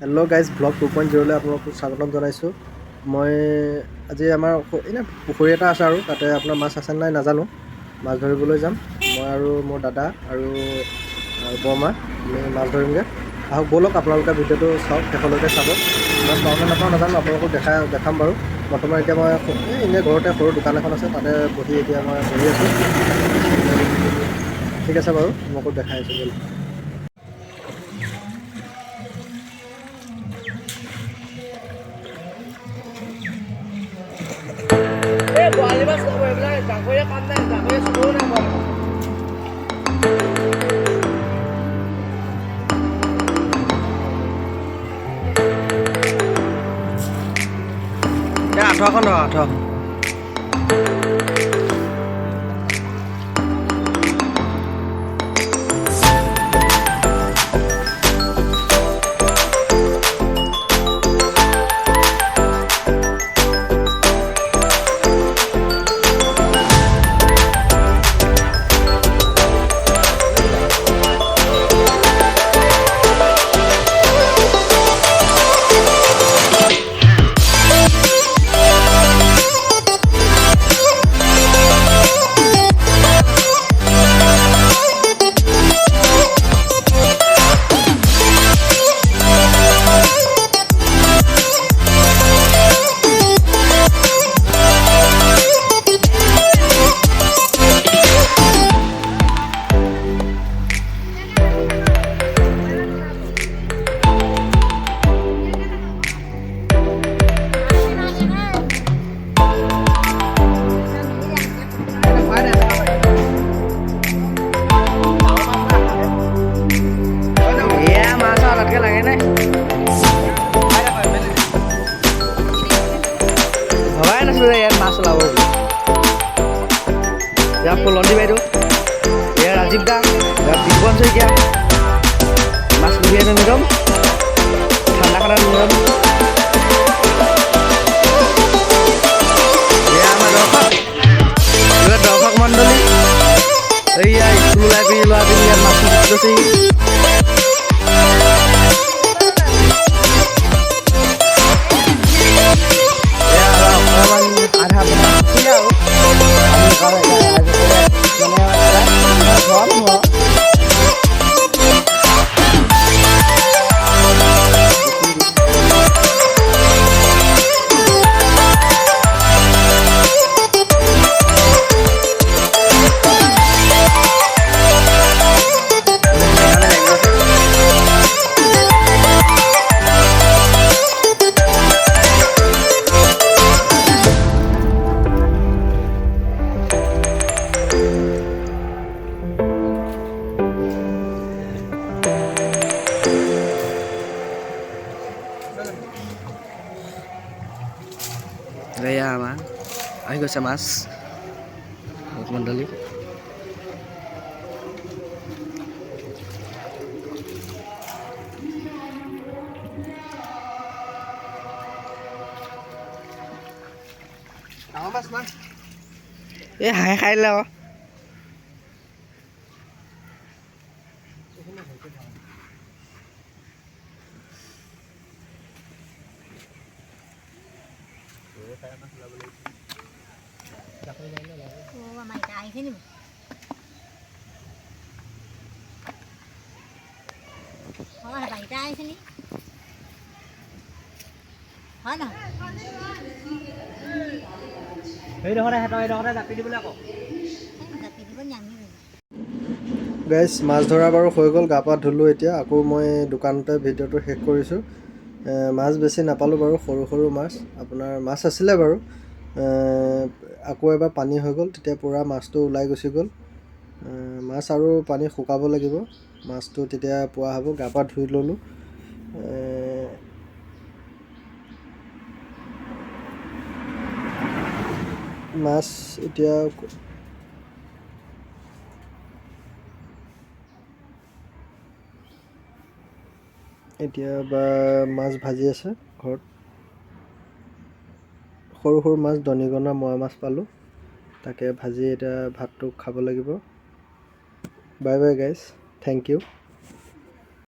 Hello' guys, blog 2.0লৈ আপোনালোকক স্বাগতম জনাইছোঁ। মই আজি আমাৰ এনেই পুখুৰী এটা আছে আৰু তাতে আপোনাৰ মাছ আছে নাই নাজানো, মাছ ধৰিবলৈ যাম। মই আৰু মোৰ দাদা আৰু বৰমা আমি মাছ ধৰিমগৈ। আহক ব'লক, আপোনালোকে ভিডিঅ'টো চাওক, শেষলৈকে চাব। মাছ পাওঁ নে নাপাওঁ নাজানো, আপোনালোকক দেখাম বাৰু। বৰ্তমান এতিয়া মই এনেই ঘৰতে সৰু দোকান এখন আছে, তাতে বহি এতিয়া মই বহি আছোঁ। ঠিক আছে বাৰু, আপোনালোকক দেখাই আছোঁ ব'লক। বৰালি মাছ ল'ব, এইবিলাক ডাঙৰীয়া কাম নাই, ডাঙৰীয়া চুবও নাই বৰালি মাছ। আঠুৱাখন ধৰ, আঠুৱাখন। ভবাই নাছিলোঁ ইয়াত মাছ ওলাব বুলি। ইয়াত পলন্তি বাইদেউ, ইয়াত ৰাজীৱ দা, ইয়াত বিপন শইকীয়া, মাছ লুহিয়াই নিদম ঠাণ্ডা খানা নিদম। এয়া আমাৰ দৰ্শক মণ্ডলী, এইয়া স্কুল ওলাই পিনি ল'ৰা পিনি ইয়াত মাছ ধৰিছেহি। এয়া আমাৰ আহি গৈছে মাছ মণ্ডলী। ডাঙৰ মাছ না, এই হাঁহে খাই দিলে আকৌ। গাইজ, মাছ ধৰা বাৰু হৈ গ'ল, গা পা ধুলোঁ। এতিয়া আকৌ মই দোকানতে ভিডিঅ'টো শেষ কৰিছোঁ। মাছ বেছি নাপালোঁ বাৰু, সৰু সৰু মাছ আপোনাৰ মাছ আছিলে বাৰু। আকৌ এবাৰ পানী হৈ গ'ল, তেতিয়া পূৰা মাছটো ওলাই গুচি গ'ল। মাছ আৰু পানী শুকাব লাগিব, মাছটো তেতিয়া পোৱা হ'ব। গা পা ধুই ল'লোঁ। মাছ এতিয়া মাছ ভাজি আছে ঘৰত। সৰু সৰু মাছ, দনিকণা, মোৱা মাছ পালোঁ, তাকে ভাজি এতিয়া ভাতটো খাব লাগিব। Bye bye guys, thank U.